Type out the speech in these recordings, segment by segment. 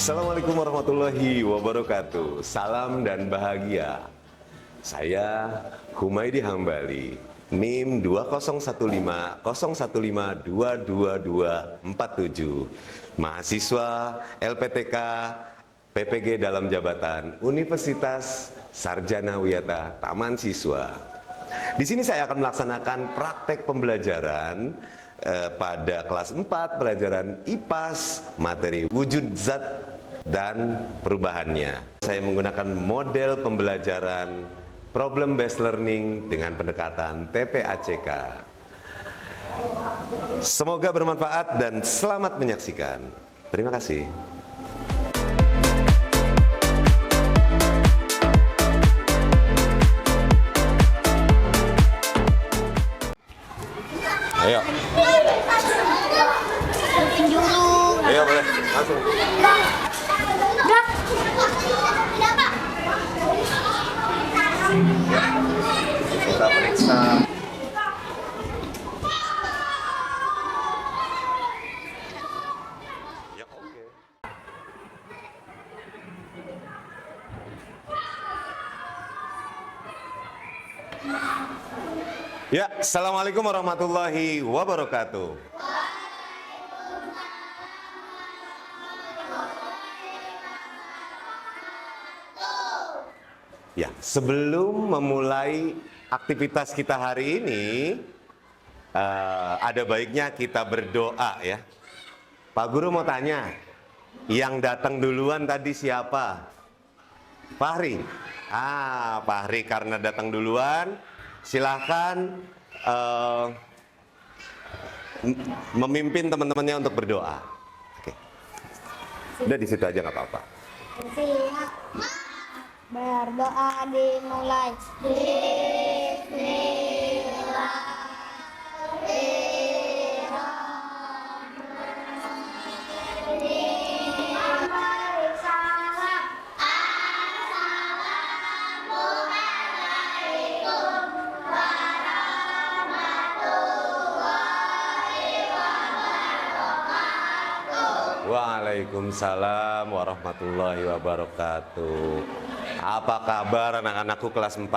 Assalamualaikum warahmatullahi wabarakatuh. Salam dan bahagia. Saya Humaydi Hambali, NIM 20150152247, mahasiswa LPTK PPG dalam jabatan Universitas Sarjana Wiyata Taman Siswa. Di sini saya akan melaksanakan praktek pembelajaran pada kelas 4 pelajaran IPAS materi wujud zat dan perubahannya. Saya menggunakan model pembelajaran problem based learning dengan pendekatan TPACK. Semoga bermanfaat dan selamat menyaksikan. Terima kasih. Ayo. Ayo boleh, langsung. Kita periksa. Ya, oke. Ya, assalamualaikum warahmatullahi wabarakatuh. Ya, sebelum memulai aktivitas kita hari ini, ada baiknya kita berdoa ya. Pak Guru mau tanya, yang datang duluan tadi siapa? Fahri. Fahri karena datang duluan, silahkan memimpin teman-temannya untuk berdoa. Oke. Udah di situ aja nggak apa-apa. Berdoa dimulai. Waalaikumsalam warahmatullahi wabarakatuh. Apa kabar anak-anakku kelas 4?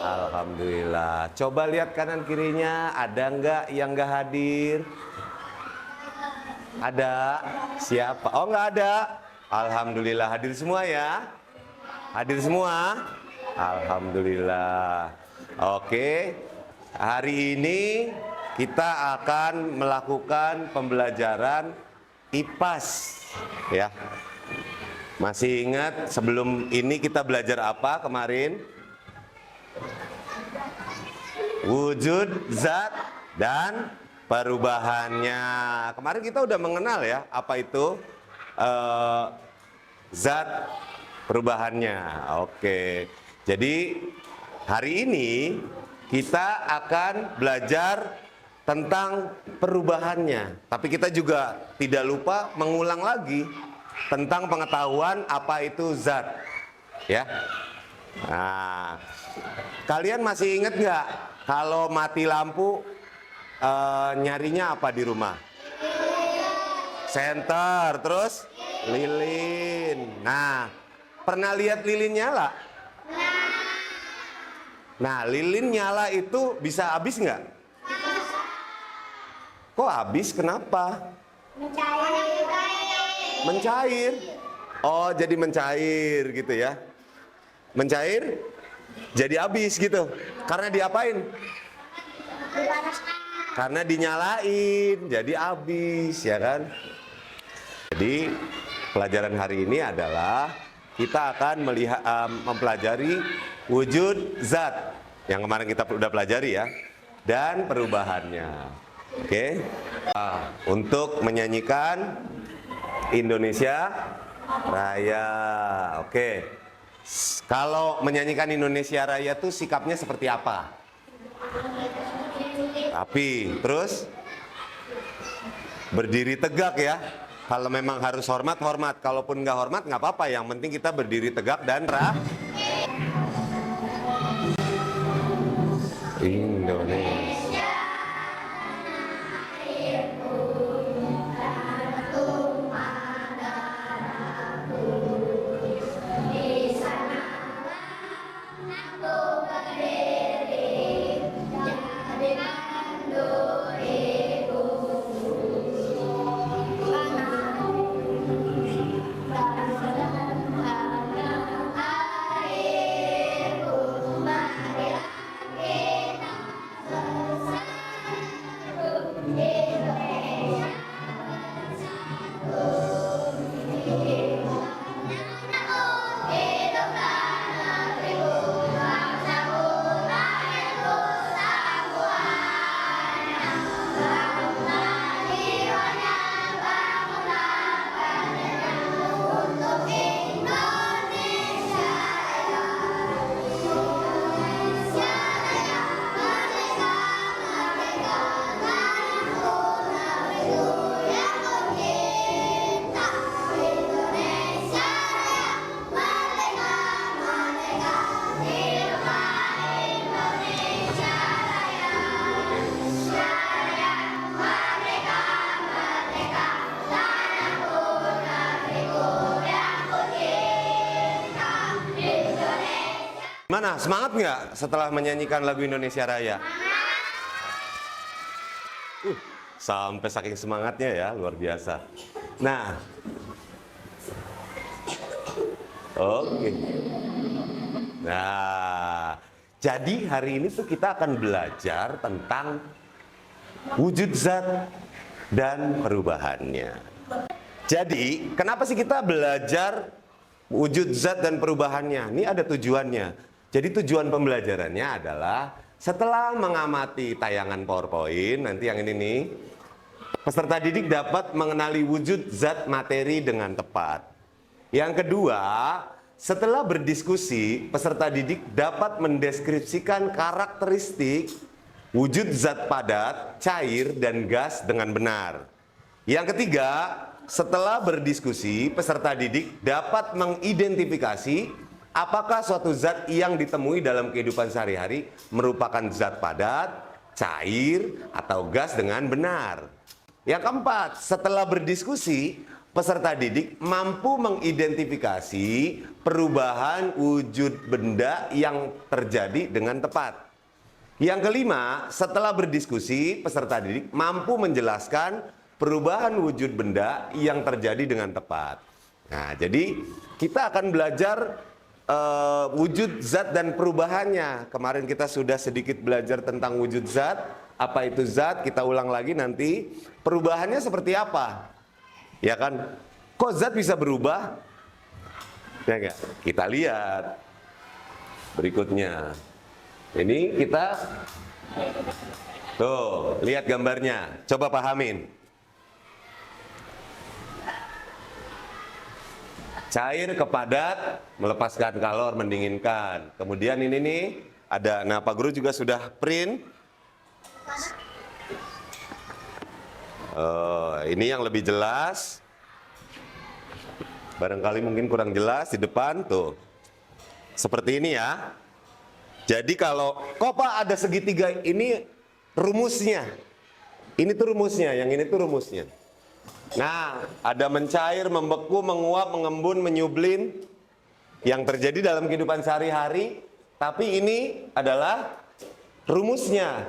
Alhamdulillah. Coba lihat kanan kirinya, ada nggak yang nggak hadir? Ada? Siapa? Oh, nggak ada. Alhamdulillah, hadir semua ya? Hadir semua? Alhamdulillah. Oke, hari ini kita akan melakukan pembelajaran IPAS ya. Masih ingat sebelum ini kita belajar apa kemarin? Wujud zat dan perubahannya. Kemarin kita udah mengenal ya apa itu zat perubahannya. Oke. Jadi hari ini kita akan belajar tentang perubahannya. Tapi kita juga tidak lupa mengulang lagi tentang pengetahuan apa itu zat. Ya. Nah, kalian masih ingat nggak kalau mati lampu nyarinya apa di rumah? Senter, terus lilin. Nah, pernah lihat lilin nyala? Nah, lilin nyala itu bisa habis nggak? Kok habis? Kenapa? Mencair. Oh, jadi mencair gitu ya. Mencair jadi habis gitu. Karena diapain? Karena dinyalain, jadi habis ya kan. Jadi pelajaran hari ini adalah kita akan mempelajari wujud zat yang kemarin kita udah pelajari ya, dan perubahannya. Oke. Untuk menyanyikan Indonesia Raya. Oke. Kalau menyanyikan Indonesia Raya tuh sikapnya seperti apa? Rapi. Terus berdiri tegak ya. Kalau memang harus hormat, hormat. Kalaupun nggak hormat, nggak apa-apa. Yang penting kita berdiri tegak dan Indonesia. Gimana? Semangat nggak setelah menyanyikan lagu Indonesia Raya? Sampai saking semangatnya ya, luar biasa. Nah, oke. Nah, jadi hari ini tuh kita akan belajar tentang wujud zat dan perubahannya. Jadi, kenapa sih kita belajar wujud zat dan perubahannya? Ini ada tujuannya. Jadi tujuan pembelajarannya adalah setelah mengamati tayangan PowerPoint, nanti yang ini nih, peserta didik dapat mengenali wujud zat materi dengan tepat. Yang kedua, setelah berdiskusi, peserta didik dapat mendeskripsikan karakteristik wujud zat padat, cair, dan gas dengan benar. Yang ketiga, setelah berdiskusi, peserta didik dapat mengidentifikasi apakah suatu zat yang ditemui dalam kehidupan sehari-hari merupakan zat padat, cair, atau gas dengan benar. Yang keempat, setelah berdiskusi, peserta didik mampu mengidentifikasi perubahan wujud benda yang terjadi dengan tepat. Yang kelima, setelah berdiskusi, peserta didik mampu menjelaskan perubahan wujud benda yang terjadi dengan tepat. Nah, jadi kita akan belajar wujud zat dan perubahannya. Kemarin kita sudah sedikit belajar tentang wujud zat. Apa itu zat? Kita ulang lagi nanti. Perubahannya seperti apa? Ya kan? Kok zat bisa berubah? Ya enggak? Kita lihat berikutnya. Ini kita tuh, lihat gambarnya. Coba pahamin. Cair ke padat, melepaskan kalor, mendinginkan. Kemudian ini nih, ada, nah Pak Guru juga sudah print. Ini yang lebih jelas. Barangkali mungkin kurang jelas di depan, tuh. Seperti ini ya. Jadi kalau, kok Pak ada segitiga, ini rumusnya. Ini tuh rumusnya, yang ini tuh rumusnya. Nah, ada mencair, membeku, menguap, mengembun, menyublim yang terjadi dalam kehidupan sehari-hari. Tapi ini adalah rumusnya.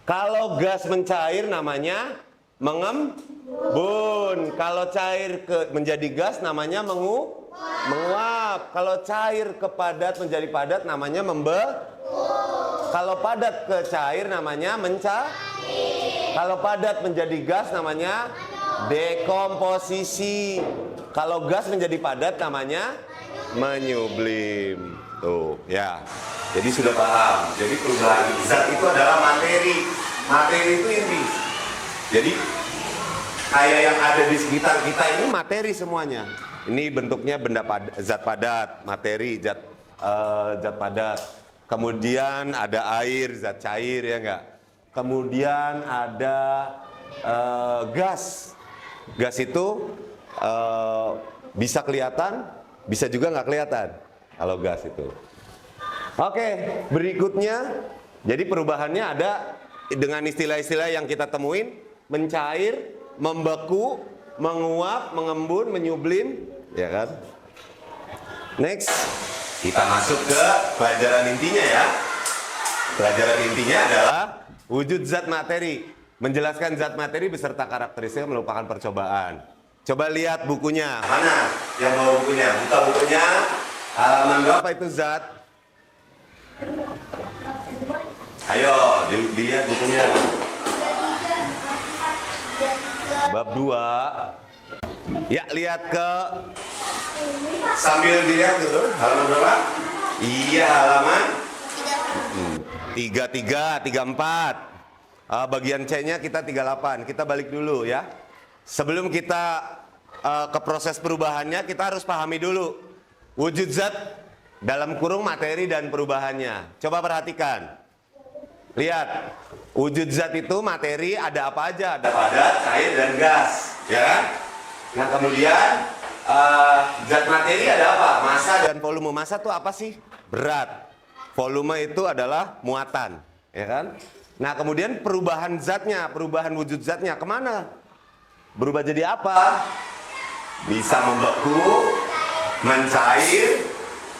Kalau gas mencair namanya mengembun. Kalau cair menjadi gas namanya menguap. Kalau cair ke padat menjadi padat namanya membeku. Kalau padat ke cair namanya mencair. Kalau padat menjadi gas namanya dekomposisi. Kalau gas menjadi padat namanya menyublim. Tuh, ya. Jadi sudah paham. Jadi perubahan zat itu adalah materi. Materi itu inti. Jadi kayak yang ada di sekitar kita ini materi semuanya. Ini bentuknya benda zat padat, materi zat padat. Kemudian ada air, zat cair ya enggak. Kemudian ada gas. Gas itu bisa kelihatan, bisa juga nggak kelihatan kalau gas itu. Oke, berikutnya, jadi perubahannya ada dengan istilah-istilah yang kita temuin, mencair, membeku, menguap, mengembun, menyublim, ya kan? Next, kita masuk ke pelajaran intinya ya. Pelajaran intinya adalah wujud zat materi. Menjelaskan zat materi beserta karakteristik merupakan percobaan. Coba lihat bukunya. Mana yang bawa bukunya? Buka bukunya. Halaman berapa itu zat? Ayo, dilihat bukunya. Bab 2. Ya, lihat ke. Sambil dilihat dulu. Halaman berapa? Iya, halaman 33, 34. Bagian C-nya kita 38. Kita balik dulu ya. Sebelum kita ke proses perubahannya, kita harus pahami dulu wujud zat dalam kurung materi dan perubahannya. Coba perhatikan. Lihat, wujud zat itu materi ada apa aja? Ada padat, cair, dan gas, ya kan? Nah kemudian zat materi ada apa? Massa dan volume. Massa itu apa sih? Berat. Volume itu adalah muatan, ya kan? Nah kemudian perubahan zatnya, perubahan wujud zatnya kemana? Berubah jadi apa? Bisa membeku, mencair,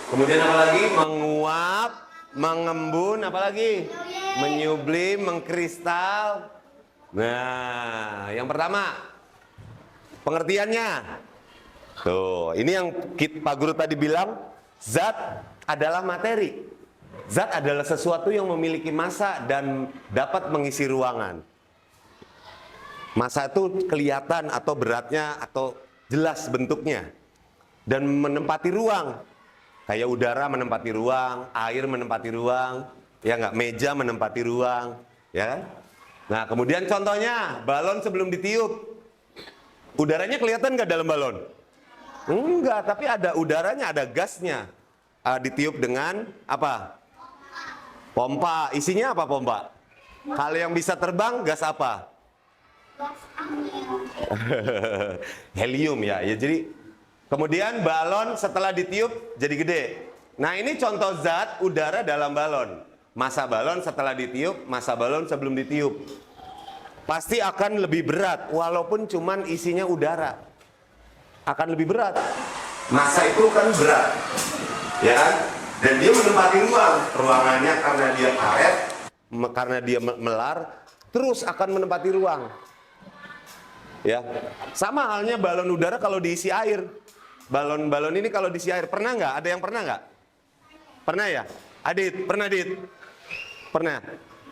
kemudian apa lagi? Menguap, mengembun, apalagi? Menyublim, mengkristal. Nah, yang pertama, pengertiannya. Tuh, ini yang Pak Guru tadi bilang, zat adalah materi. Zat adalah sesuatu yang memiliki massa dan dapat mengisi ruangan. Massa itu kelihatan atau beratnya atau jelas bentuknya. Dan menempati ruang. Kayak udara menempati ruang, air menempati ruang, ya nggak, meja menempati ruang, ya kan? Nah, kemudian contohnya, balon sebelum ditiup. Udaranya kelihatan nggak dalam balon? Enggak, tapi ada udaranya, ada gasnya. Ditiup dengan apa? Pompa. Isinya apa pompa? Kalau yang bisa terbang, gas apa? Gas angin. Helium ya. Jadi kemudian balon setelah ditiup jadi gede. Nah, ini contoh zat udara dalam balon. Massa balon setelah ditiup, massa balon sebelum ditiup. Pasti akan lebih berat, walaupun cuman isinya udara. Akan lebih berat. Massa itu kan berat, ya kan? Dan dia menempati ruang. Ruangannya karena dia karet, karena dia melar, terus akan menempati ruang. Ya, sama halnya balon udara kalau diisi air. Balon-balon ini kalau diisi air, pernah nggak? Ada yang pernah nggak? Pernah ya? Adit, pernah Adit? Pernah.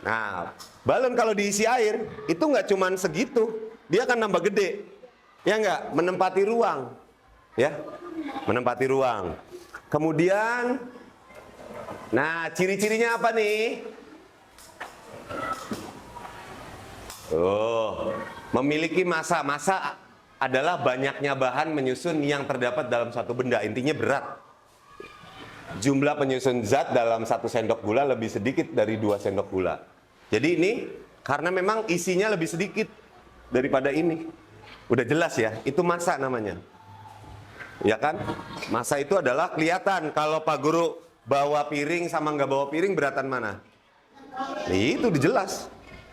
Nah, balon kalau diisi air itu nggak cuman segitu, dia akan nambah gede, ya nggak? Menempati ruang, ya, menempati ruang. Kemudian, nah ciri-cirinya apa nih? Oh, memiliki massa. Massa adalah banyaknya bahan menyusun yang terdapat dalam satu benda. Intinya berat. Jumlah penyusun zat dalam 1 sendok gula lebih sedikit dari 2 sendok gula. Jadi ini karena memang isinya lebih sedikit daripada ini. Udah jelas ya, itu massa namanya. Ya kan? Massa itu adalah kelihatan. Kalau Pak Guru bawa piring sama nggak bawa piring, beratan mana? Itu dijelas.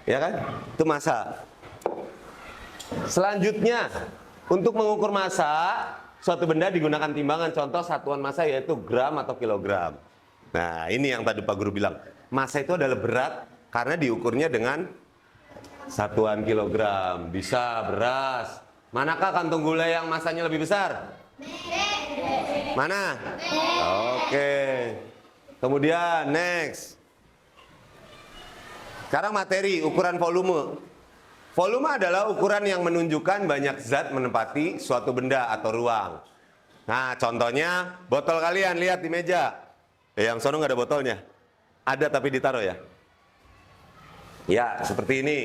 Ya kan? Itu massa. Selanjutnya, untuk mengukur massa, suatu benda digunakan timbangan, contoh satuan massa yaitu gram atau kilogram. Nah, ini yang tadi Pak Guru bilang. Massa itu adalah berat karena diukurnya dengan satuan kilogram. Bisa beras. Manakah kantung gula yang massanya lebih besar? Mana? Oke. Kemudian next. Sekarang materi, ukuran volume. Volume adalah ukuran yang menunjukkan banyak zat menempati suatu benda atau ruang. Nah, contohnya botol kalian, lihat di meja. Yang sono nggak ada botolnya. Ada tapi ditaruh ya. Ya, seperti ini.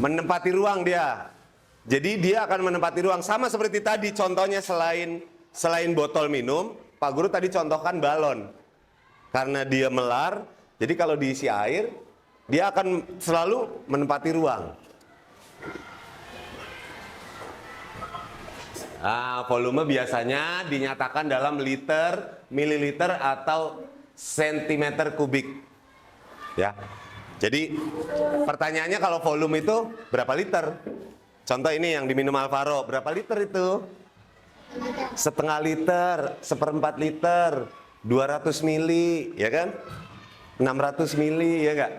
Menempati ruang dia. Jadi dia akan menempati ruang. Sama seperti tadi contohnya, selain botol minum, Pak Guru tadi contohkan balon. Karena dia melar, jadi kalau diisi air, dia akan selalu menempati ruang. Nah, volume biasanya dinyatakan dalam liter, mililiter, atau sentimeter kubik. Ya. Jadi pertanyaannya kalau volume itu berapa liter? Contoh ini yang diminum Alvaro, berapa liter itu? Setengah liter, 1/4 liter, 200 mili, ya kan? 600 mili, ya enggak?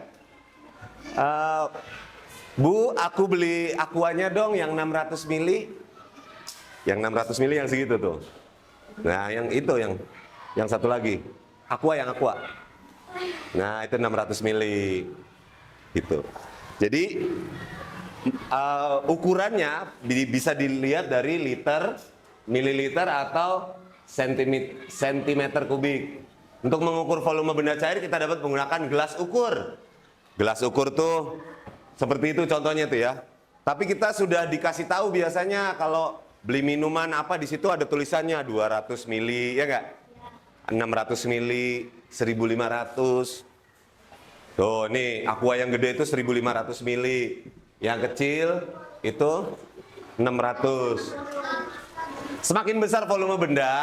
Bu, aku beli aquanya dong yang 600 mili. Yang 600 mili yang segitu tuh. Nah, yang itu yang satu lagi. Yang aqua. Nah, itu 600 mili. Gitu. Jadi ukurannya bisa dilihat dari liter, mililiter, atau sentimeter kubik. Untuk mengukur volume benda cair kita dapat menggunakan gelas ukur. Gelas ukur tuh seperti itu contohnya tuh ya. Tapi kita sudah dikasih tahu biasanya kalau beli minuman apa, di situ ada tulisannya 200 mili, ya enggak? 600 mili, 1500. Tuh, nih aqua yang gede itu 1500 mili. Yang kecil itu 600. Semakin besar volume benda,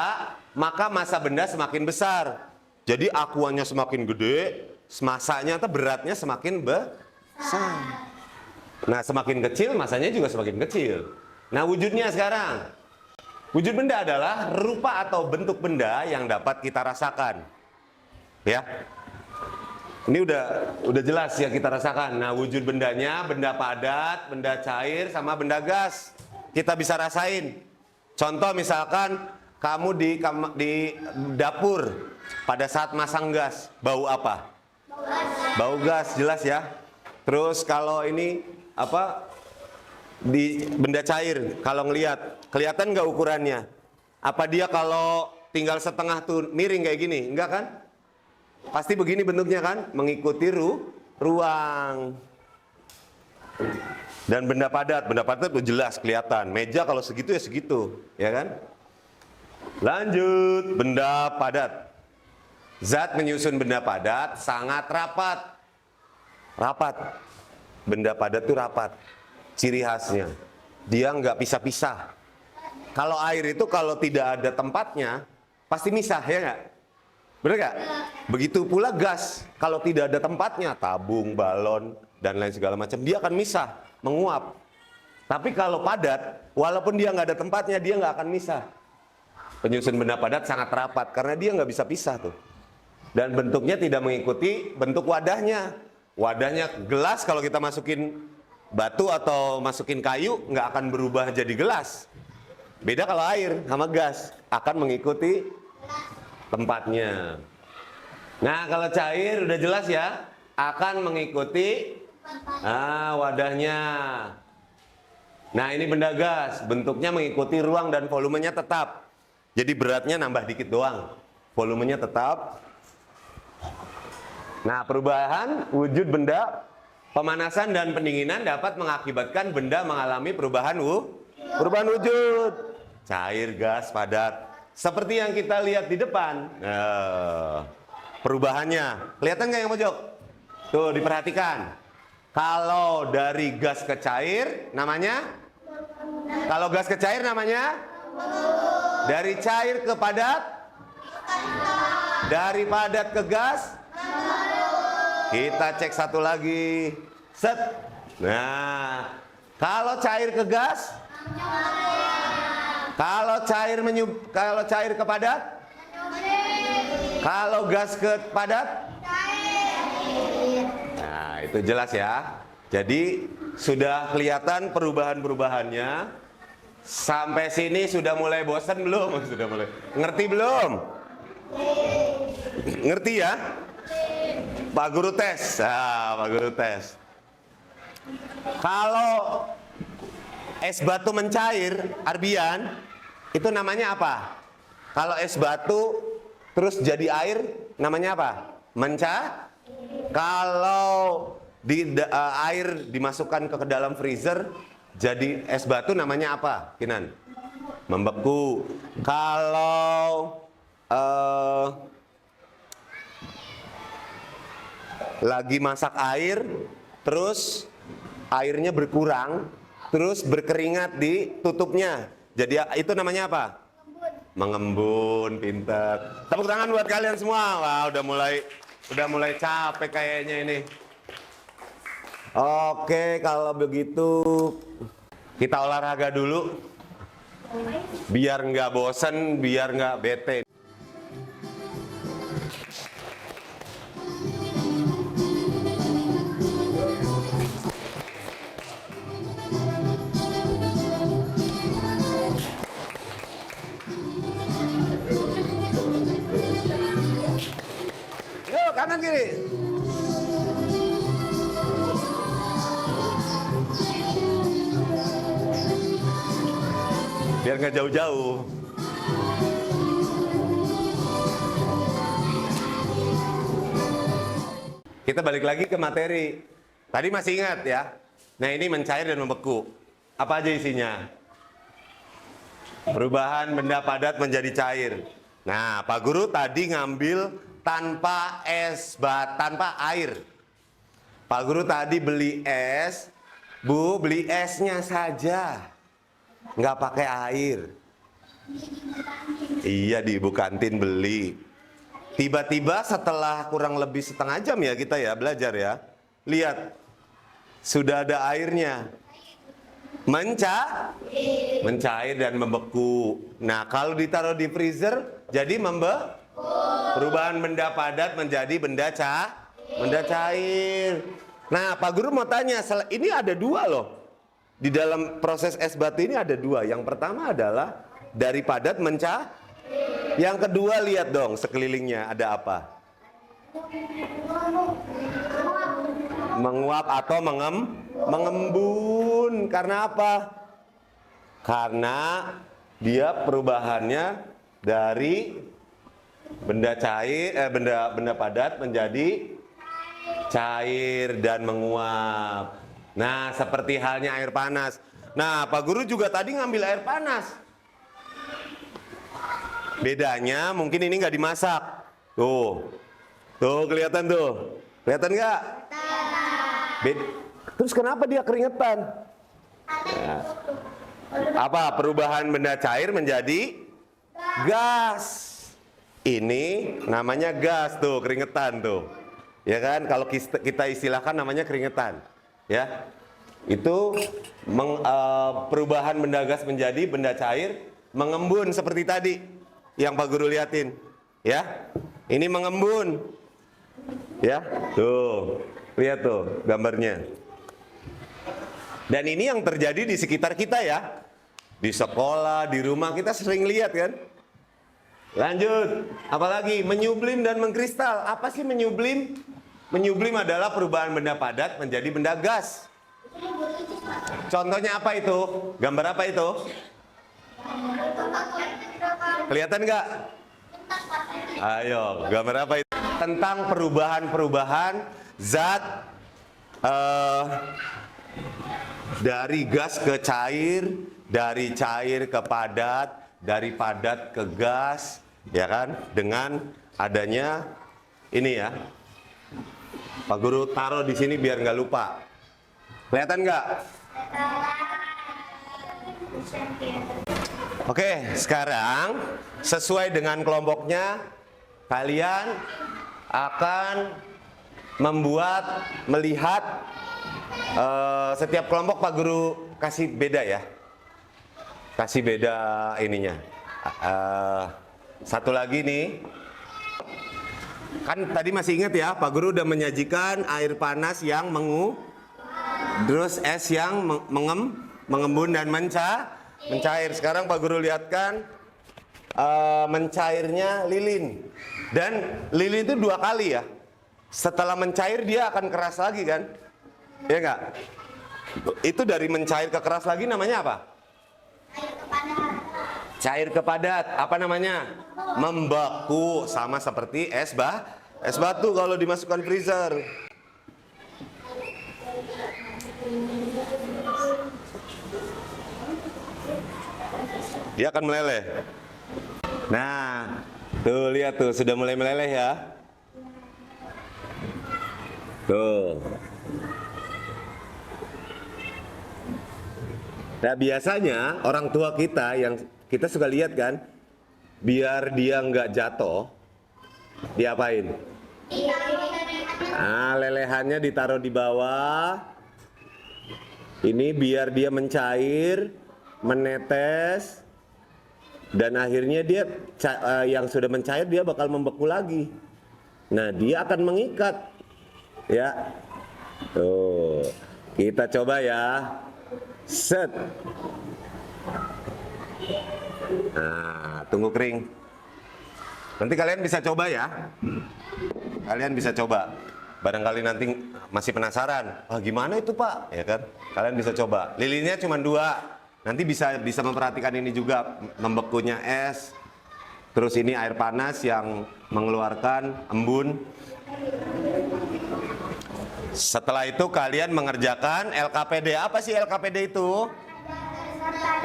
maka massa benda semakin besar. Jadi aquanya semakin gede, massanya atau beratnya semakin besar. Nah, semakin kecil massanya juga semakin kecil. Nah, wujudnya sekarang. Wujud benda adalah rupa atau bentuk benda yang dapat kita rasakan. Ya. Ini udah jelas ya kita rasakan. Nah, wujud bendanya, benda padat, benda cair, sama benda gas. Kita bisa rasain. Contoh misalkan kamu di dapur pada saat masang gas, bau apa? Bau gas, jelas ya. Terus kalau ini apa? Di benda cair, kalau ngelihat, kelihatan nggak ukurannya? Apa dia kalau tinggal setengah tuh miring kayak gini? Enggak kan? Pasti begini bentuknya kan, mengikuti ruang. Dan benda padat tuh jelas kelihatan. Meja kalau segitu ya segitu, ya kan? Lanjut, benda padat. Zat menyusun benda padat sangat rapat. Rapat. Benda padat tuh rapat. Ciri khasnya, dia nggak pisah-pisah. Kalau air itu kalau tidak ada tempatnya, pasti misah, ya nggak? Bener nggak? Begitu pula gas, kalau tidak ada tempatnya, tabung, balon, dan lain segala macam, dia akan misah, menguap. Tapi kalau padat, walaupun dia nggak ada tempatnya, dia nggak akan misah. Penyusun benda padat sangat rapat, karena dia nggak bisa pisah tuh. Dan bentuknya tidak mengikuti bentuk wadahnya. Wadahnya gelas, kalau kita masukin batu atau masukin kayu, nggak akan berubah jadi gelas. Beda kalau air sama gas, akan mengikuti tempatnya. Nah, kalau cair udah jelas ya, akan mengikuti wadahnya. Nah, ini benda gas, bentuknya mengikuti ruang dan volumenya tetap. Jadi beratnya nambah dikit doang, volumenya tetap. Nah, perubahan wujud benda, pemanasan dan pendinginan dapat mengakibatkan benda mengalami perubahan wujud. Cair, gas, padat. Seperti yang kita lihat di depan, perubahannya. Kelihatan nggak yang pojok? Tuh, diperhatikan. Kalau dari gas ke cair, namanya? Kalau gas ke cair namanya? Dari cair ke padat? Dari padat ke gas? Kita cek satu lagi. Set. Nah, kalau cair ke gas? Kalau cair ke padat? Kalau gas ke padat? Nah, itu jelas ya. Jadi sudah kelihatan perubahan-perubahannya. Sampai sini sudah mulai bosan belum? Sudah mulai. Ngerti belum? Ngerti ya? Pak Guru tes. Pak Guru tes. Kalau es batu mencair, Arbian, itu namanya apa? Kalau es batu terus jadi air, namanya apa? Kalau air dimasukkan ke dalam freezer, jadi es batu, namanya apa, Kinan? Membeku. Kalau lagi masak air, terus airnya berkurang, terus berkeringat di tutupnya, jadi itu namanya apa? Mengembun. Pintar. Tepuk tangan buat kalian semua. Wah, udah mulai capek kayaknya ini. Oke, kalau begitu kita olahraga dulu, biar nggak bosen, biar nggak bete. Yuk, kanan kiri. Biar nggak jauh-jauh. Kita balik lagi ke materi. Tadi masih ingat ya? Nah, ini mencair dan membeku. Apa aja isinya? Perubahan benda padat menjadi cair. Nah, Pak Guru tadi ngambil tanpa tanpa air. Pak Guru tadi beli es. Bu, beli esnya saja. Nggak pakai air. Iya, di ibu kantin beli. Tiba-tiba setelah kurang lebih setengah jam ya kita ya belajar ya. Lihat, sudah ada airnya. Mencair dan membeku. Nah, kalau ditaruh di freezer, jadi perubahan benda padat menjadi benda Benda cair. Nah, Pak Guru mau tanya, ini ada dua loh. Di dalam proses es batu ini ada dua. Yang pertama adalah dari padat mencair. Yang kedua lihat dong sekelilingnya ada apa? Menguap atau mengembun. Karena apa? Karena dia perubahannya dari benda cair, benda padat menjadi cair dan menguap. Nah, seperti halnya air panas. Nah, Pak Guru juga tadi ngambil air panas. Bedanya mungkin ini nggak dimasak. Tuh, kelihatan tuh. Kelihatan nggak? Terus kenapa dia keringetan? Nah, apa perubahan benda cair menjadi gas? Ini namanya gas tuh, keringetan tuh. Ya kan, kalau kita istilahkan namanya keringetan, ya. Itu perubahan benda gas menjadi benda cair mengembun seperti tadi yang Pak Guru liatin, ya. Ini mengembun. Ya, tuh. Lihat tuh gambarnya. Dan ini yang terjadi di sekitar kita ya. Di sekolah, di rumah kita sering lihat kan. Lanjut, apalagi menyublim dan mengkristal. Apa sih menyublim? Menyublim adalah perubahan benda padat menjadi benda gas. Contohnya apa itu? Gambar apa itu? Kelihatan nggak? Ayo, gambar apa itu? Tentang perubahan-perubahan zat dari gas ke cair, dari cair ke padat, dari padat ke gas, ya kan? Dengan adanya ini ya. Pak Guru taruh di sini biar nggak lupa. Kelihatan nggak? Oke, sekarang sesuai dengan kelompoknya, kalian akan melihat setiap kelompok Pak Guru kasih beda ya. Kasih beda ininya. Satu lagi nih. Kan tadi masih ingat ya, Pak Guru udah menyajikan air panas yang terus es yang mengembun dan mencair. Sekarang Pak Guru lihatkan mencairnya lilin. Dan lilin itu 2 kali ya. Setelah mencair dia akan keras lagi kan? Ya enggak? Itu dari mencair ke keras lagi namanya apa? Cair ke padat. Apa namanya? Membeku, sama seperti es batu kalau dimasukkan freezer. Dia akan meleleh. Nah, tuh lihat tuh sudah mulai meleleh ya. Tuh. Nah, biasanya orang tua kita yang kita suka lihat kan, biar dia nggak jatuh, diapain? Nah, lelehannya ditaruh di bawah. Ini biar dia mencair, menetes, dan akhirnya dia yang sudah mencair dia bakal membeku lagi. Nah, dia akan mengikat, ya. Tuh, kita coba ya. Set. Nah, tunggu kering. Nanti kalian bisa coba ya. Kalian bisa coba. Barangkali nanti masih penasaran. Wah, gimana itu Pak? Ya kan? Kalian bisa coba. Lilinnya cuma 2. Nanti bisa memperhatikan ini juga, membekunya es. Terus ini air panas yang mengeluarkan embun. Setelah itu kalian mengerjakan LKPD. Apa sih LKPD itu?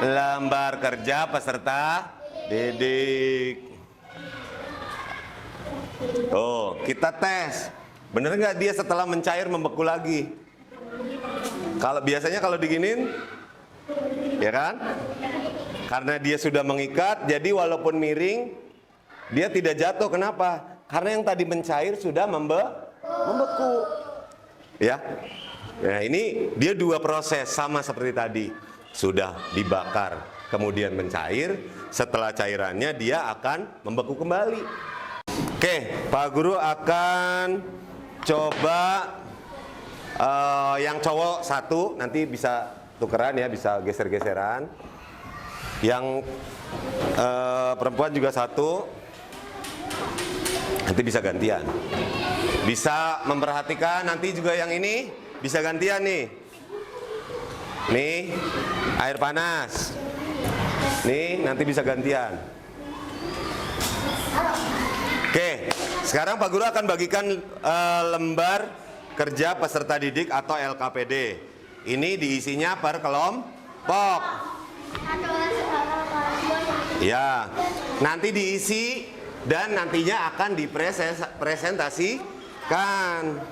Lembar kerja peserta didik. Oh, kita tes. Bener nggak dia setelah mencair membeku lagi? Kalau biasanya kalau diginin, ya kan? Karena dia sudah mengikat, jadi walaupun miring, dia tidak jatuh. Kenapa? Karena yang tadi mencair sudah membeku. Ya, nah ini dia 2 proses sama seperti tadi. Sudah dibakar, kemudian mencair. Setelah cairannya dia akan membeku kembali. Oke, Pak Guru akan coba yang cowok satu, nanti bisa tukeran ya, bisa geser-geseran. Yang perempuan juga satu, nanti bisa gantian. Bisa memperhatikan nanti juga yang ini bisa gantian nih. Nih, air panas. Nih, nanti bisa gantian. Oke, sekarang Pak Guru akan bagikan lembar kerja peserta didik atau LKPD. Ini diisinya per kelompok. Ya, nanti diisi dan nantinya akan dipresentasikan.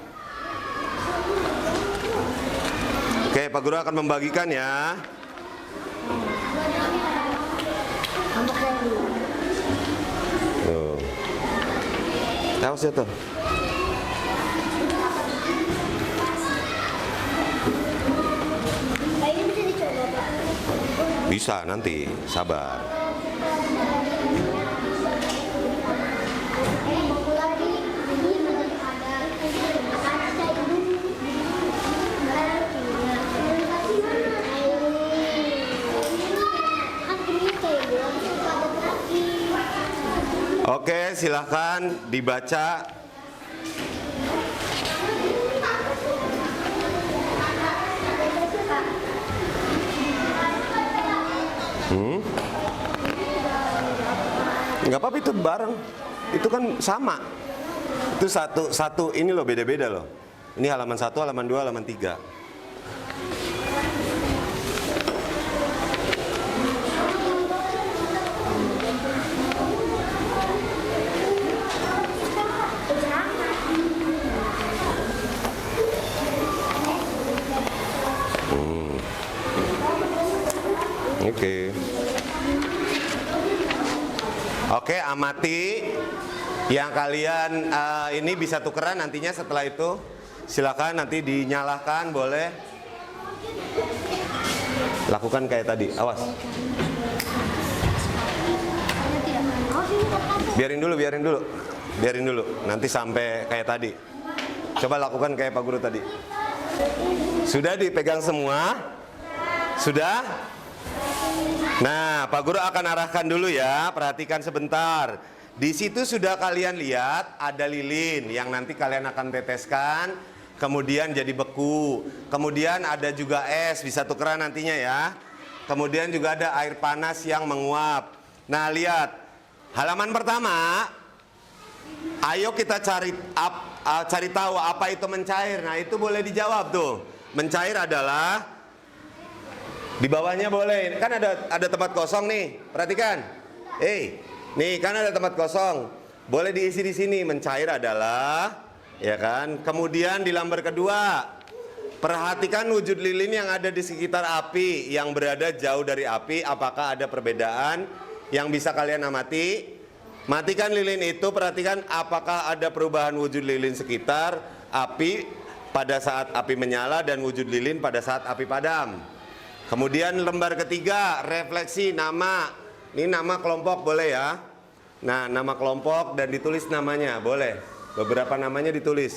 Oke, Pak Guru akan membagikan ya. Tuh. Tahu sih tuh. Ini bisa dicoba, Pak. Bisa nanti, sabar. Buku lagi, ini menjadi padat. Akan saya dulu. Oke, silahkan dibaca. Nggak apa-apa, itu bareng. Itu kan sama. Itu satu ini loh, beda-beda loh. Ini halaman 1, halaman 2, halaman 3. Oke. Oke, amati yang kalian ini bisa tukeran nantinya setelah itu. Silakan nanti dinyalakan, boleh. Lakukan kayak tadi, awas. Biarin dulu. Nanti sampai kayak tadi. Coba lakukan kayak Pak Guru tadi. Sudah dipegang semua? Sudah? Nah, Pak Guru akan arahkan dulu ya, perhatikan sebentar. Di situ sudah kalian lihat ada lilin yang nanti kalian akan teteskan, kemudian jadi beku. Kemudian ada juga es, bisa tukeran nantinya ya. Kemudian juga ada air panas yang menguap. Nah, lihat halaman pertama. Ayo kita cari tahu apa itu mencair. Nah, itu boleh dijawab tuh. Mencair adalah di bawahnya boleh, kan ada tempat kosong nih, perhatikan. Nih kan ada tempat kosong, boleh diisi di sini. Mencair adalah, ya kan. Kemudian di lembar kedua, perhatikan wujud lilin yang ada di sekitar api, yang berada jauh dari api. Apakah ada perbedaan yang bisa kalian amati? Matikan lilin itu, perhatikan apakah ada perubahan wujud lilin sekitar api pada saat api menyala dan wujud lilin pada saat api padam. Kemudian lembar ketiga, refleksi nama. Ini nama kelompok boleh ya. Nah, nama kelompok dan ditulis namanya, boleh. Beberapa namanya ditulis.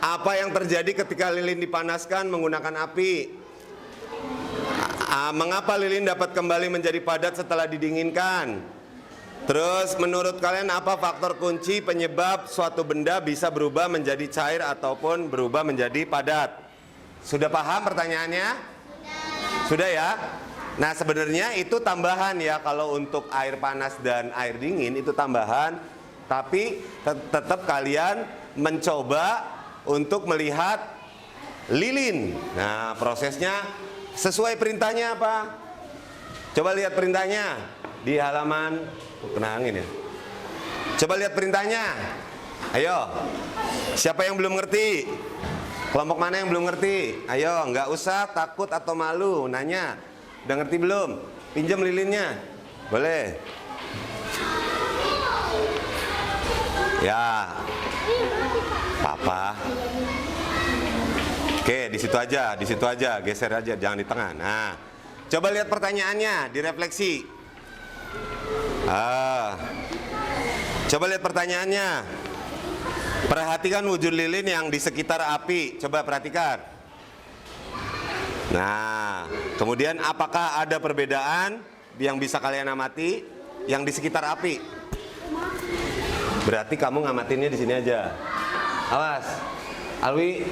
Apa yang terjadi ketika lilin dipanaskan menggunakan api? Mengapa lilin dapat kembali menjadi padat setelah didinginkan? Terus menurut kalian apa faktor kunci penyebab suatu benda bisa berubah menjadi cair ataupun berubah menjadi padat? Sudah paham pertanyaannya? Sudah ya? Nah, sebenarnya itu tambahan ya. Kalau untuk air panas dan air dingin itu tambahan. Tapi tetap kalian mencoba untuk melihat lilin. Nah, prosesnya sesuai perintahnya apa? Coba lihat perintahnya di halaman, kena angin ya. Coba lihat perintahnya. Ayo, siapa yang belum ngerti? Kelompok mana yang belum ngerti? Ayo, nggak usah takut atau malu, nanya. Udah ngerti belum? Pinjam lilinnya, boleh. Ya, Papa. Oke, di situ aja, geser aja, jangan di tengah. Nah, coba lihat pertanyaannya, direfleksi. Coba lihat pertanyaannya. Perhatikan wujud lilin yang di sekitar api. Coba perhatikan. Nah, kemudian apakah ada perbedaan yang bisa kalian amati yang di sekitar api? Berarti kamu ngamatinnya di sini aja. Awas, Alwi.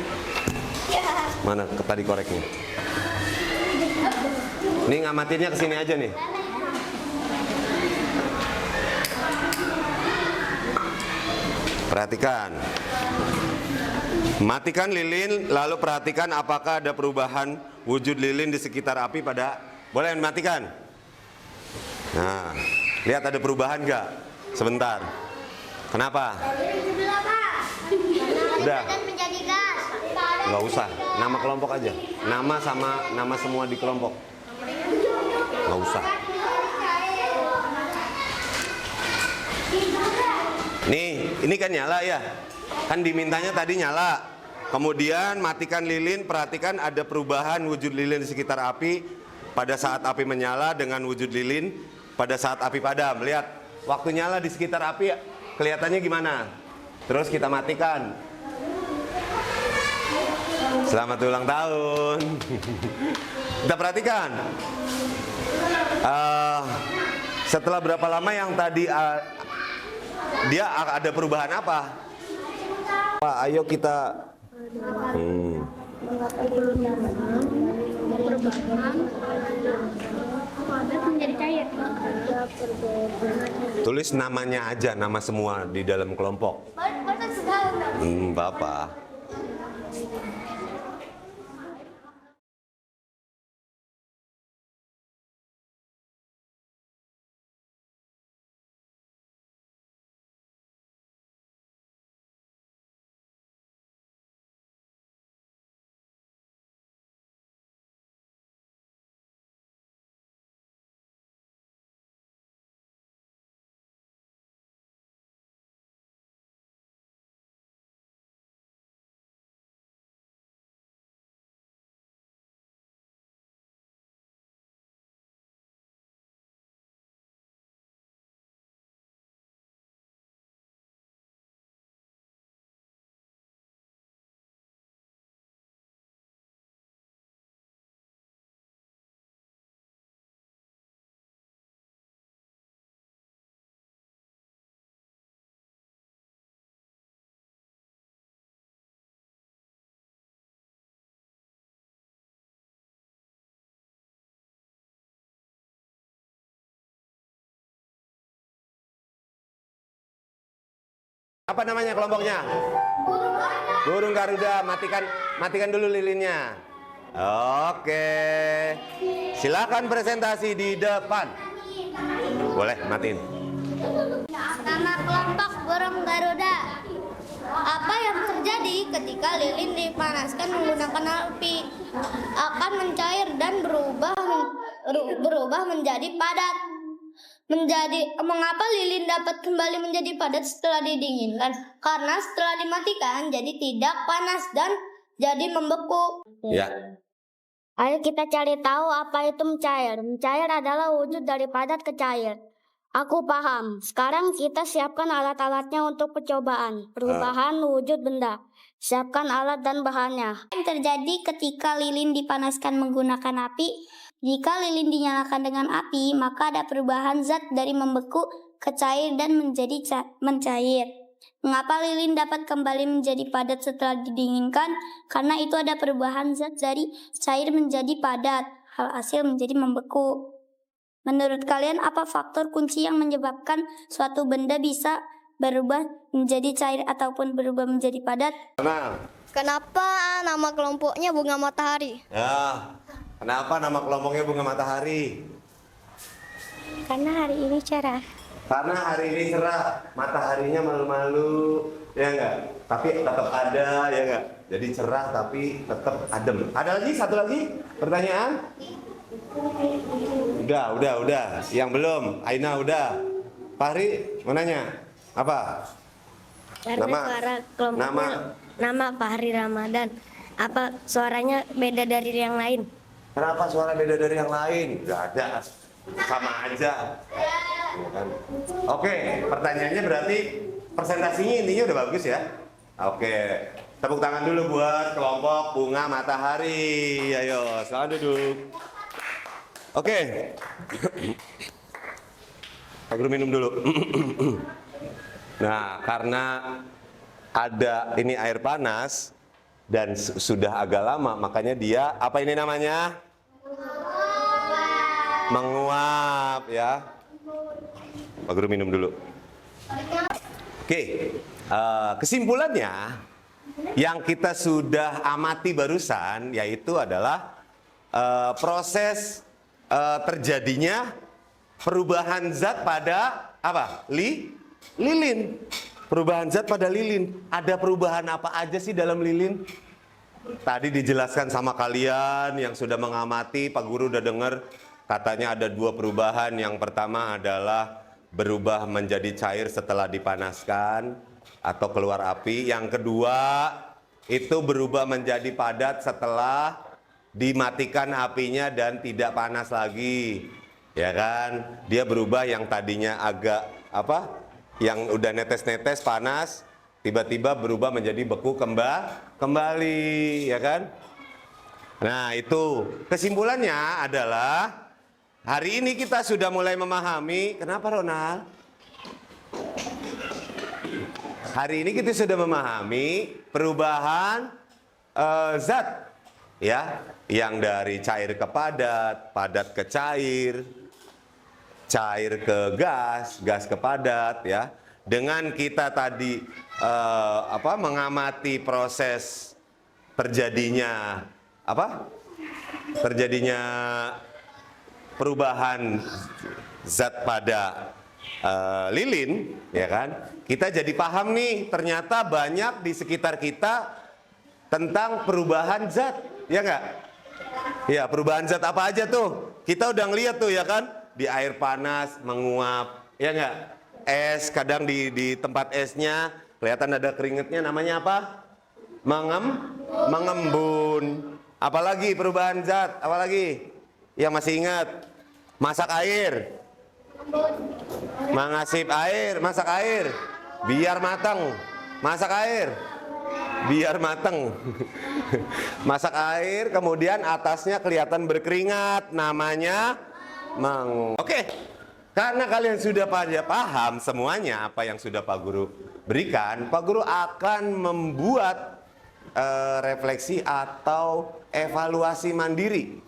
Mana tadi koreknya? Nih ngamatinnya ke sini aja nih. Perhatikan. Matikan lilin, lalu perhatikan apakah ada perubahan wujud lilin di sekitar api pada... Boleh matikan? Nah, lihat ada perubahan nggak? Sebentar. Kenapa? Udah. Menjadi gas. Nggak usah. Nama kelompok aja. Nama sama nama semua di kelompok. Nggak usah. Nih, ini kan nyala ya. Kan dimintanya tadi nyala. Kemudian matikan lilin, perhatikan ada perubahan wujud lilin di sekitar api pada saat api menyala dengan wujud lilin pada saat api padam. Lihat, waktu nyala di sekitar api kelihatannya gimana? Terus kita matikan. Selamat ulang tahun. Kita perhatikan. Setelah berapa lama yang tadi dia ada perubahan apa? Pak, ayo kita Menjadi cair. tulis namanya aja, nama semua di dalam kelompok. Bapak. Apa namanya kelompoknya? Burung Garuda. Matikan dulu lilinnya. Oke. Silakan presentasi di depan. Boleh, matiin. Nama kelompok burung Garuda. Apa yang terjadi ketika lilin dipanaskan menggunakan api? Akan mencair dan berubah menjadi padat. Mengapa lilin dapat kembali menjadi padat setelah didinginkan? Karena setelah dimatikan jadi tidak panas dan jadi membeku. Ya. Ayo kita cari tahu apa itu mencair. Mencair adalah wujud dari padat ke cair. Aku paham. Sekarang kita siapkan alat-alatnya untuk percobaan. Perubahan wujud benda. Siapkan alat dan bahannya. Yang terjadi ketika lilin dipanaskan menggunakan api. Jika lilin dinyalakan dengan api, maka ada perubahan zat dari membeku ke cair dan menjadi mencair. Mengapa lilin dapat kembali menjadi padat setelah didinginkan? Karena itu ada perubahan zat dari cair menjadi padat, hasil menjadi membeku. Menurut kalian apa faktor kunci yang menyebabkan suatu benda bisa berubah menjadi cair ataupun berubah menjadi padat? Kenapa nama kelompoknya bunga matahari? Ya. Kenapa nama kelompoknya bunga matahari? Karena hari ini cerah. Karena hari ini cerah, mataharinya malu-malu, ya enggak? Tapi tetap ada, ya enggak? Jadi cerah tapi tetap adem. Ada lagi? Satu lagi? Pertanyaan? Udah. Yang belum? Aina udah. Fahri, mau nanya? Apa? Karena suara kelompoknya nama Fahri Ramadan. Apa suaranya beda dari yang lain? Kenapa suara beda dari yang lain? Gak ada, sama aja. Ya kan? Oke, pertanyaannya berarti presentasinya intinya udah bagus ya. Oke, tepuk tangan dulu buat kelompok bunga matahari. Ayo, selamat duduk. Oke. Pak Guru minum dulu. Nah, karena ada ini air panas dan sudah agak lama, makanya dia apa ini namanya? Menguap ya. Pak Guru minum dulu. Oke, kesimpulannya yang kita sudah amati barusan yaitu adalah proses terjadinya perubahan zat pada apa? Lilin. Perubahan zat pada lilin. Ada perubahan apa aja sih dalam lilin? Tadi dijelaskan sama kalian yang sudah mengamati, Pak Guru udah dengar. Katanya ada 2 perubahan. Yang pertama adalah berubah menjadi cair setelah dipanaskan atau keluar api. Yang kedua itu berubah menjadi padat setelah dimatikan apinya dan tidak panas lagi. Ya kan? Dia berubah yang tadinya agak apa? Yang udah netes-netes panas, tiba-tiba berubah menjadi beku kembali, ya kan? Nah, itu kesimpulannya adalah hari ini kita sudah mulai memahami, kenapa Ronald? Hari ini kita sudah memahami perubahan zat, ya, yang dari cair ke padat, padat ke cair, cair ke gas, gas ke padat, ya. Dengan kita tadi mengamati proses terjadinya terjadinya perubahan zat pada lilin, ya kan? Kita jadi paham nih, ternyata banyak di sekitar kita tentang perubahan zat, ya enggak? Ya, perubahan zat apa aja tuh? Kita udah ngeliat tuh, ya kan? Di air panas menguap, ya enggak? Es, kadang di tempat esnya kelihatan ada keringetnya, namanya apa? Mengembun. Apalagi perubahan zat, apalagi? Yang masih ingat? Masak air. Mengasip air, masak air. Biar matang. Masak air. Biar matang. Masak air, kemudian atasnya kelihatan berkeringat, namanya Oke, karena kalian sudah pada paham semuanya apa yang sudah Pak Guru berikan, Pak Guru akan membuat refleksi atau evaluasi mandiri.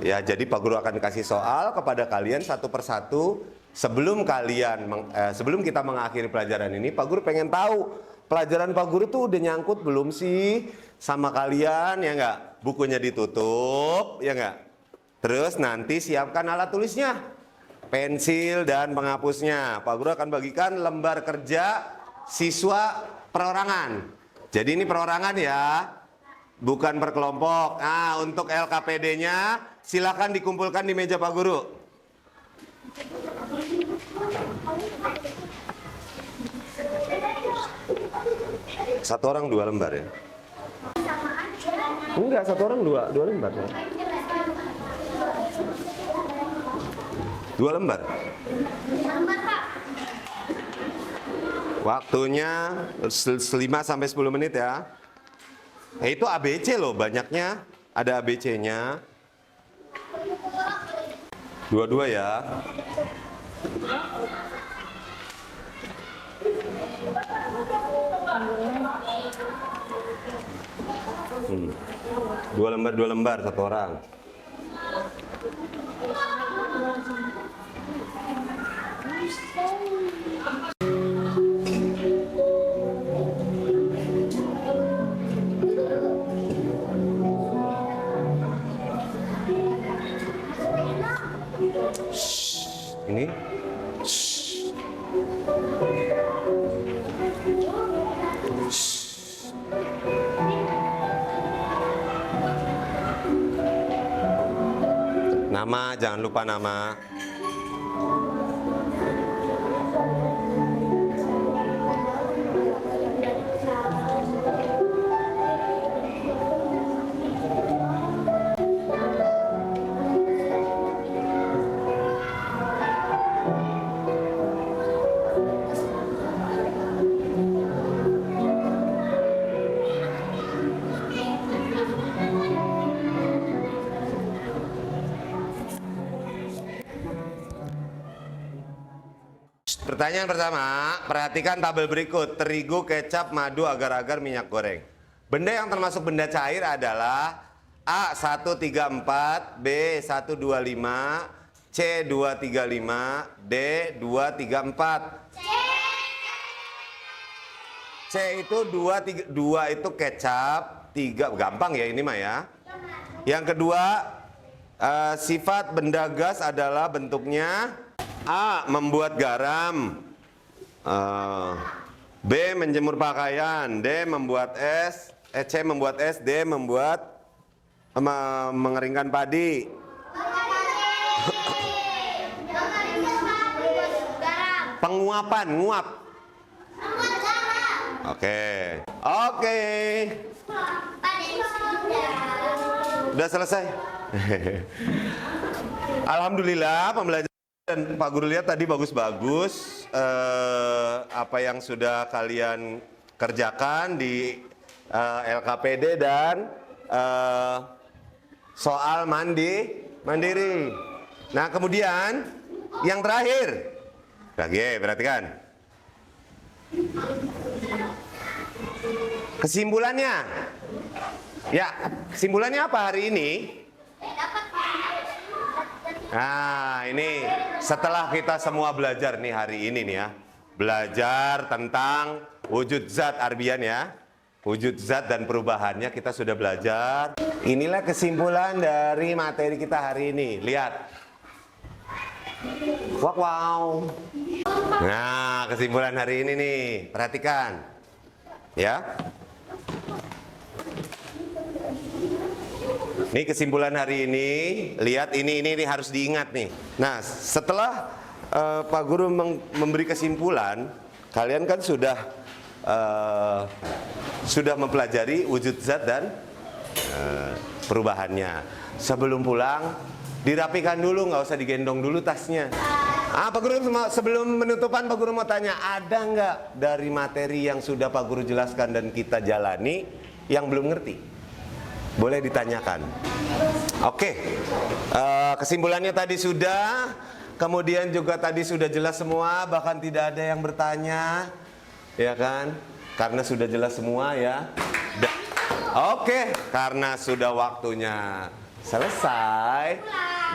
Ya, jadi Pak Guru akan kasih soal kepada kalian satu persatu. Sebelum kita mengakhiri pelajaran ini, Pak Guru pengen tahu pelajaran Pak Guru tuh udah nyangkut belum sih sama kalian, ya enggak? Bukunya ditutup, ya enggak? Terus nanti siapkan alat tulisnya, pensil dan penghapusnya. Pak Guru akan bagikan lembar kerja siswa perorangan. Jadi ini perorangan ya, bukan per kelompok. Nah, untuk LKPD-nya silakan dikumpulkan di meja Pak Guru. Satu orang 2 lembar ya? Enggak, satu orang 2 lembar ya? 2 lembar. Waktunya 5-10 menit ya. Itu ABC loh, banyaknya. Ada ABC-nya. 2 ya. Dua lembar satu orang. Ini nama, jangan lupa nama. pertanyaan pertama, perhatikan tabel berikut. Terigu, kecap, madu, agar-agar, minyak goreng. Benda yang termasuk benda cair adalah A. 134, B. 125, C. 235, D. 234. C itu 2 itu kecap, 3 gampang ya ini mah ya. Yang kedua, sifat benda gas adalah bentuknya A. Membuat garam, B. Menjemur pakaian, D. Membuat es, C. Membuat es, D. Membuat mengeringkan padi. Penguapan, nguap. Oke. Udah selesai. Alhamdulillah pembelajaran dan Pak Guru lihat tadi bagus-bagus apa yang sudah kalian kerjakan di LKPD dan soal mandiri. Nah, kemudian yang terakhir. Lagi, perhatikan. Kesimpulannya. Ya, kesimpulannya apa hari ini? Nah, ini setelah kita semua belajar nih hari ini nih ya. Belajar tentang wujud zat Arbian ya. Wujud zat dan perubahannya kita sudah belajar. Inilah kesimpulan dari materi kita hari ini. Lihat. Wow. Nah, kesimpulan hari ini nih. Perhatikan. Ya. Ini kesimpulan hari ini. Lihat ini harus diingat nih. Nah, setelah Pak Guru memberi kesimpulan, kalian kan sudah mempelajari wujud zat dan perubahannya. Sebelum pulang, dirapikan dulu, nggak usah digendong dulu tasnya. Pak Guru sebelum penutupan Pak Guru mau tanya, ada nggak dari materi yang sudah Pak Guru jelaskan dan kita jalani yang belum ngerti? Boleh ditanyakan. Oke, kesimpulannya tadi sudah, kemudian juga tadi sudah jelas semua, bahkan tidak ada yang bertanya, ya kan? Karena sudah jelas semua ya. Oke, karena sudah waktunya selesai,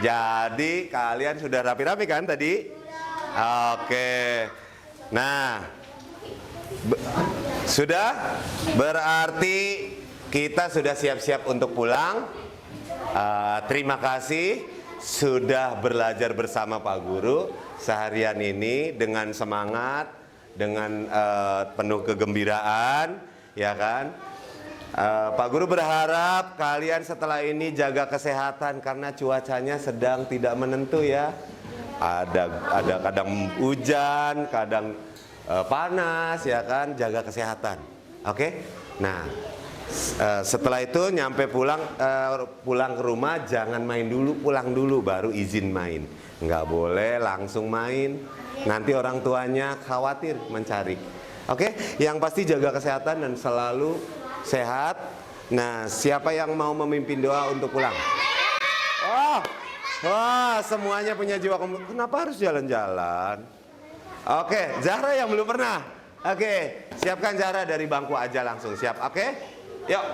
jadi kalian sudah rapi-rapi kan tadi? Oke, nah, sudah berarti kita sudah siap-siap untuk pulang. Terima kasih sudah belajar bersama Pak Guru seharian ini dengan semangat, dengan penuh kegembiraan, ya kan? Pak Guru berharap kalian setelah ini jaga kesehatan karena cuacanya sedang tidak menentu ya. Ada kadang hujan, kadang panas, ya kan? Jaga kesehatan. Oke? Nah, setelah itu nyampe pulang ke rumah jangan main dulu, pulang dulu baru izin main. Nggak boleh langsung main, nanti orang tuanya khawatir mencari. Oke, yang pasti jaga kesehatan dan selalu sehat. Nah, siapa yang mau memimpin doa untuk pulang? Wah, semuanya punya jiwa. Kenapa harus jalan-jalan? Oke, Zahra yang belum pernah. Oke, siapkan Zahra dari bangku aja langsung siap. Oke? Yuk.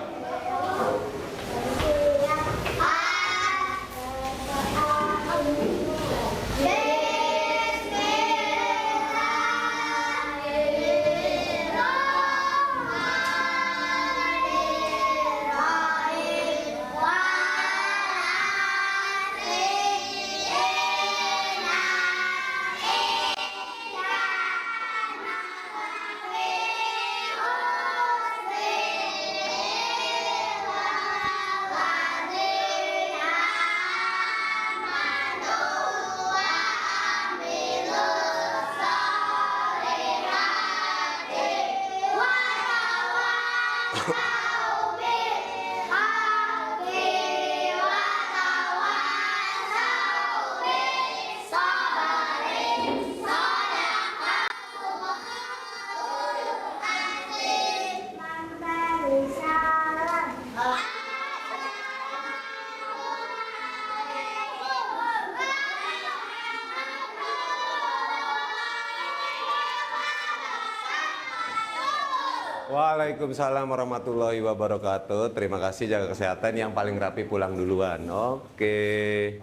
Waalaikumsalam warahmatullahi wabarakatuh. Terima kasih, jaga kesehatan. Yang paling rapi pulang duluan. Oke.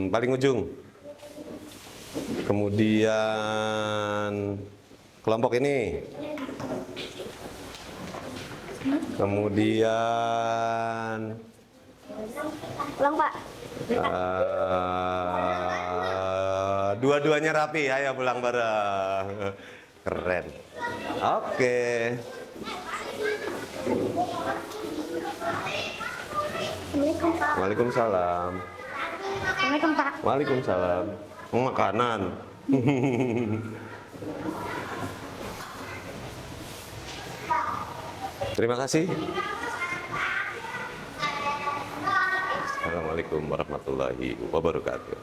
Paling ujung. Kemudian kelompok ini. Kemudian Ulang, Pak. dua-duanya rapi, ayo pulang bareng. Keren. Oke. Assalamualaikum, Pak. Waalaikumsalam. Assalamualaikum, Pak. Waalaikumsalam. Makanan. Terima kasih. Assalamualaikum warahmatullahi wabarakatuh.